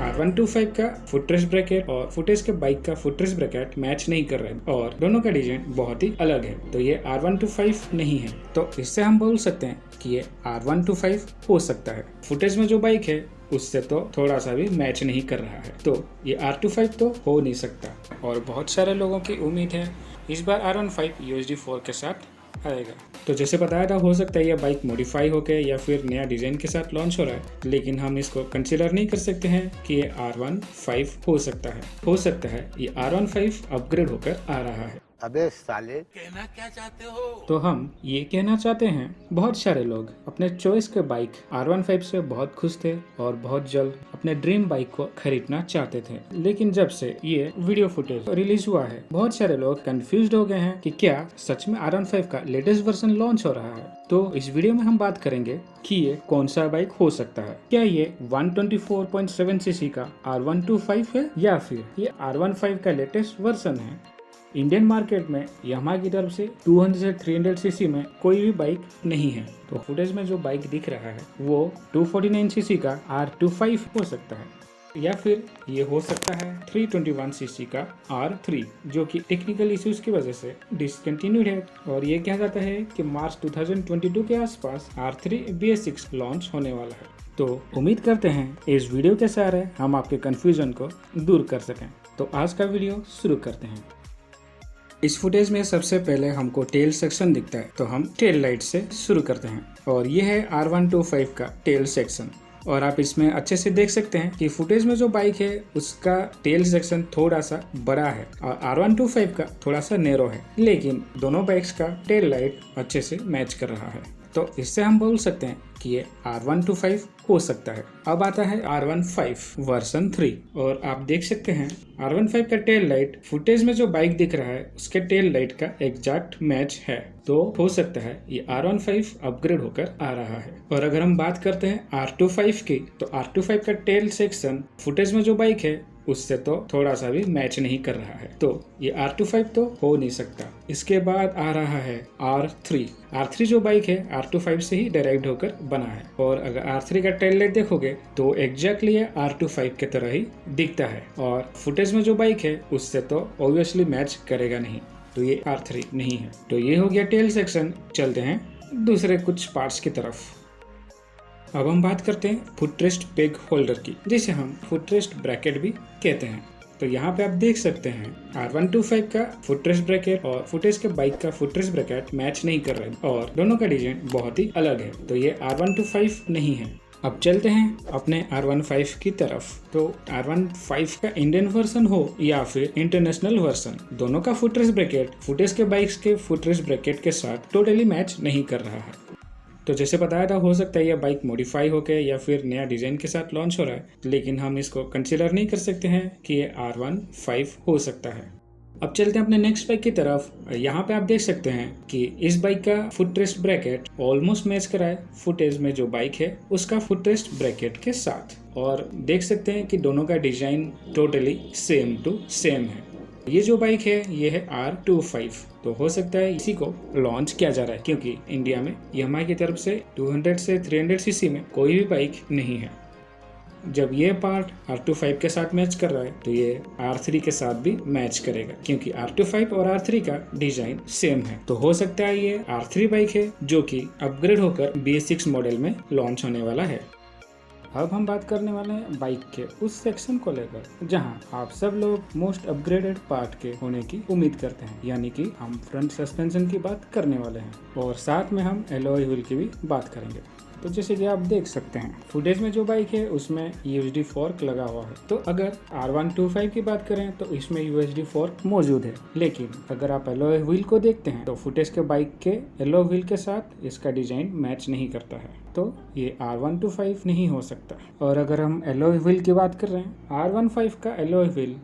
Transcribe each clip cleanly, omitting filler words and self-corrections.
R125 का footrest bracket और footage के बाइक का फुटरेस्ट ब्रैकेट मैच नहीं कर रहे हैं और दोनों का डिजाइन बहुत ही अलग है, तो ये R125 नहीं है। तो इससे हम बोल सकते हैं कि ये R125 हो सकता है। फुटेज में जो बाइक है उससे तो थोड़ा सा भी मैच नहीं कर रहा है, तो ये R25 तो हो नहीं सकता। और बहुत सारे लोगों की उम्मीद है इस बार R15 USD 4 के साथ आएगा। तो जैसे बताया था, हो सकता है यह बाइक मॉडिफाई होकर या फिर नया डिजाइन के साथ लॉन्च हो रहा है, लेकिन हम इसको कंसीडर नहीं कर सकते हैं कि ये R15 हो सकता है। हो सकता है ये R15 अपग्रेड होकर आ रहा है। अबे साले, कहना क्या चाहते हो? तो हम ये कहना चाहते हैं, बहुत सारे लोग अपने चॉइस के बाइक R15 से बहुत खुश थे और बहुत जल्द अपने ड्रीम बाइक को खरीदना चाहते थे। लेकिन जब से ये वीडियो फुटेज रिलीज हुआ है, बहुत सारे लोग कंफ्यूज्ड हो गए हैं कि क्या सच में R15 का लेटेस्ट वर्जन लॉन्च हो रहा है। तो इस वीडियो में हम बात करेंगे कि ये कौन सा बाइक हो सकता है। क्या ये 124.7 सीसी का R125 है या फिर ये R15 का लेटेस्ट वर्जन है। इंडियन मार्केट में यामाहा की तरफ से 200 से 300 सीसी में कोई भी बाइक नहीं है, तो फुटेज में जो बाइक दिख रहा है वो 249 सीसी का R25 हो सकता है, या फिर ये हो सकता है 321 सीसी का R3, जो कि टेक्निकल इश्यूज की वजह से डिसकंटिन्यूड है। और ये कहा जाता है कि मार्च 2022 के आसपास R3 BS6 लॉन्च होने वाला है। तो उम्मीद करते हैं इस वीडियो के सहारे हम आपके कंफ्यूजन को दूर कर सकें। तो आज का वीडियो शुरू करते हैं। इस फुटेज में सबसे पहले हमको टेल सेक्शन दिखता है, तो हम टेल लाइट से शुरू करते हैं। और ये है R125 का टेल सेक्शन, और आप इसमें अच्छे से देख सकते हैं कि फुटेज में जो बाइक है उसका टेल सेक्शन थोड़ा सा बड़ा है और R125 का थोड़ा सा नैरो है, लेकिन दोनों बाइक्स का टेल लाइट अच्छे से मैच कर रहा है। तो इससे हम बोल सकते हैं कि ये R125 हो सकता है। अब आता है R15 वर्जन 3, और आप देख सकते हैं R15 का टेल लाइट फुटेज में जो बाइक दिख रहा है उसके टेल लाइट का एग्जैक्ट मैच है, तो हो सकता है ये R15 अपग्रेड होकर आ रहा है। और अगर हम बात करते हैं R25 की, तो R25 का टेल सेक्शन फुटेज में जो बाइक है उससे तो थोड़ा सा भी मैच नहीं कर रहा है, तो ये R25 तो हो नहीं सकता। इसके बाद आ रहा है R3 जो बाइक है R25 से ही डायरेक्ट होकर बना है, और अगर R3 का टेल लाइट देखोगे तो एग्जैक्टली R25 के तरह ही दिखता है, और फुटेज में जो बाइक है उससे तो ऑब्वियसली मैच करेगा नहीं, तो ये R3 नहीं है। तो ये हो गया टेल सेक्शन। चलते हैं दूसरे कुछ पार्ट्स की तरफ। अब हम बात करते हैं फुटरेस्ट पेग होल्डर की, जिसे हम फुटरेस्ट ब्रैकेट भी कहते हैं। तो यहाँ पे आप देख सकते हैं R125 का फुटरेस्ट ब्रैकेट और फुटेज के बाइक का फुटरेस्ट ब्रैकेट मैच नहीं कर रहे और दोनों का डिजाइन बहुत ही अलग है, तो ये R125 नहीं है। अब चलते हैं अपने R15 की तरफ। तो R15 का इंडियन वर्जन हो या फिर इंटरनेशनल वर्जन, दोनों का फुटरेस्ट ब्रैकेट फुटेज के बाइक्स के फुटरेस्ट ब्रैकेट के साथ टोटली मैच नहीं कर रहा है। तो जैसे बताया था, हो सकता है यह बाइक मॉडिफाई होकर या फिर नया डिजाइन के साथ लॉन्च हो रहा है, लेकिन हम इसको कंसीडर नहीं कर सकते हैं कि ये R15 हो सकता है। अब चलते हैं अपने नेक्स्ट बाइक की तरफ। यहाँ पे आप देख सकते हैं कि इस बाइक का फुटरेस्ट ब्रैकेट ऑलमोस्ट मैच करा है फुटेज में जो बाइक है उसका फुटरेस्ट ब्रैकेट के साथ, और देख सकते हैं कि दोनों का design totally same to same है। ये जो बाइक है ये है R25, तो हो सकता है इसी को लॉन्च किया जा रहा है, क्योंकि इंडिया में यामाहा की तरफ से 200 से 300 सीसी में कोई भी बाइक नहीं है। जब ये पार्ट R25 के साथ मैच कर रहा है तो ये R3 के साथ भी मैच करेगा, क्योंकि R25 और R3 का डिजाइन सेम है। तो हो सकता है ये R3 बाइक है जो कि अपग्रेड होकर BS6 मॉडल में लॉन्च होने वाला है। अब हम बात करने वाले हैं बाइक के उस सेक्शन को लेकर जहां आप सब लोग मोस्ट अपग्रेडेड पार्ट के होने की उम्मीद करते हैं, यानी कि हम फ्रंट सस्पेंशन की बात करने वाले हैं और साथ में हम एलॉय व्हील की भी बात करेंगे। तो जैसे कि आप देख सकते हैं फुटेज में जो बाइक है उसमें USD फोर्क लगा हुआ है। तो अगर R125 की बात करें तो इसमें USD फोर्क मौजूद है, लेकिन अगर आप एलॉय व्हील को देखते हैं तो फुटेज के बाइक के एलॉय व्हील के साथ इसका डिजाइन मैच नहीं करता है, तो ये R125 नहीं हो सकता। और अगर हम एलॉय व्हील की बात कर रहे हैं, R15 का एलॉय व्हील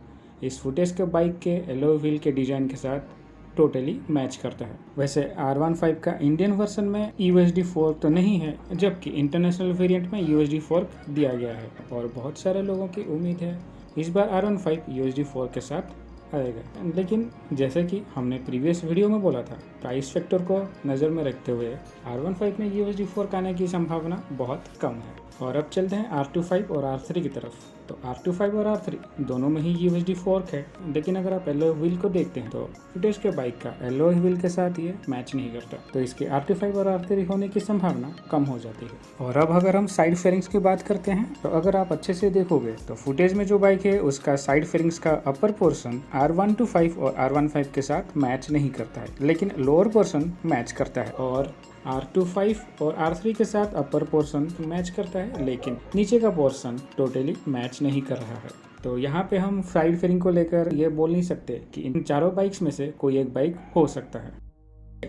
इस फुटेज के बाइक के एलॉय व्हील के डिजाइन के साथ टोटली मैच करता है। वैसे R15 का इंडियन वर्जन में USD फोर्क तो नहीं है, जबकि इंटरनेशनल वेरिएंट में USD फोर्क दिया गया है, और बहुत सारे लोगों की उम्मीद है इस बार R15 USD फोर्क के साथ आएगा। लेकिन जैसे कि हमने प्रीवियस वीडियो में बोला था, प्राइस फैक्टर को नज़र में रखते हुए R15 में USD फोर्क आने की संभावना बहुत कम है। और अब चलते हैं R25 और R3 की तरफ। तो R25 और R3 दोनों में ही UHD फोर्क है, लेकिन अगर आप एलॉय व्हील को देखते हैं तो फुटेज के बाइक का एलॉय व्हील के साथ ये मैच नहीं करता, तो इसके R25 और R3 होने की संभावना कम हो जाती है। और अब अगर हम साइड फेयरिंग्स की बात करते हैं तो अगर आप अच्छे से देखोगे तो फुटेज में जो बाइक है उसका साइड फेयरिंग्स का अपर पोर्शन R125 और R15 के साथ मैच नहीं करता है, लेकिन लोअर पोर्शन मैच करता है। और R25 और R3 के साथ अपर पोर्शन मैच करता है, लेकिन नीचे का पोर्शन टोटली मैच नहीं कर रहा है। तो यहाँ पे हम साइड फेयरिंग को लेकर ये बोल नहीं सकते कि इन चारों बाइक्स में से कोई एक बाइक हो सकता है।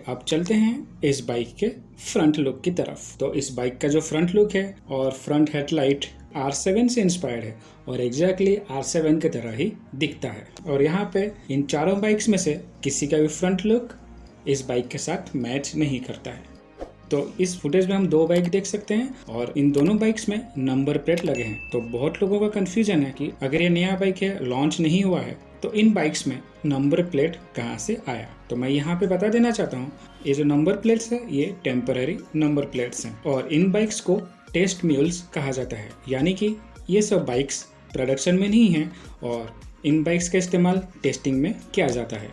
अब चलते हैं इस बाइक के फ्रंट लुक की तरफ। तो इस बाइक का जो फ्रंट लुक है और फ्रंट हेडलाइट R7 से इंस्पायर्ड है और एग्जैक्टली R7 की तरह ही दिखता है। और यहाँ पे इन चारों बाइक्स में से किसी का भी फ्रंट लुक इस बाइक के साथ मैच नहीं करता है। तो इस फुटेज में हम दो बाइक देख सकते हैं और इन दोनों बाइक्स में नंबर प्लेट लगे हैं। तो बहुत लोगों का कंफ्यूजन है कि अगर ये नया बाइक है, लॉन्च नहीं हुआ है, तो इन बाइक्स में नंबर प्लेट कहाँ से आया। तो मैं यहाँ पे बता देना चाहता हूँ, ये जो नंबर प्लेट्स है ये टेम्पररी नंबर प्लेट्स हैं और इन बाइक्स को टेस्ट म्यूल्स कहा जाता है, यानी कि ये सब बाइक्स प्रोडक्शन में नहीं हैं और इन बाइक्स का इस्तेमाल टेस्टिंग में किया जाता है।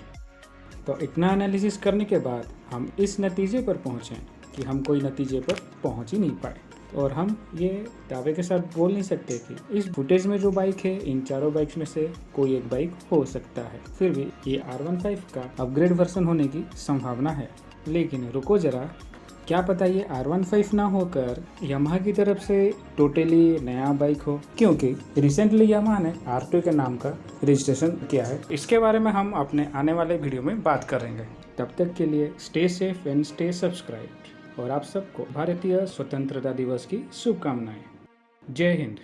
तो इतना एनालिसिस करने के बाद हम इस नतीजे पर पहुँचें कि हम कोई नतीजे पर पहुंच ही नहीं पाए और हम ये दावे के साथ बोल नहीं सकते कि इस फुटेज में जो बाइक है इन चारों बाइक्स में से कोई एक बाइक हो सकता है। फिर भी ये R15 का अपग्रेड वर्जन होने की संभावना है, लेकिन रुको जरा, क्या पता ये R15 ना होकर यामाहा की तरफ से टोटली नया बाइक हो, क्योंकि रिसेंटली यामाहा ने R2 के नाम का रजिस्ट्रेशन किया है। इसके बारे में हम अपने आने वाले वीडियो में बात करेंगे। तब तक के लिए stay safe and stay subscribed और आप सबको भारतीय स्वतंत्रता दिवस की शुभकामनाएं। जय हिंद।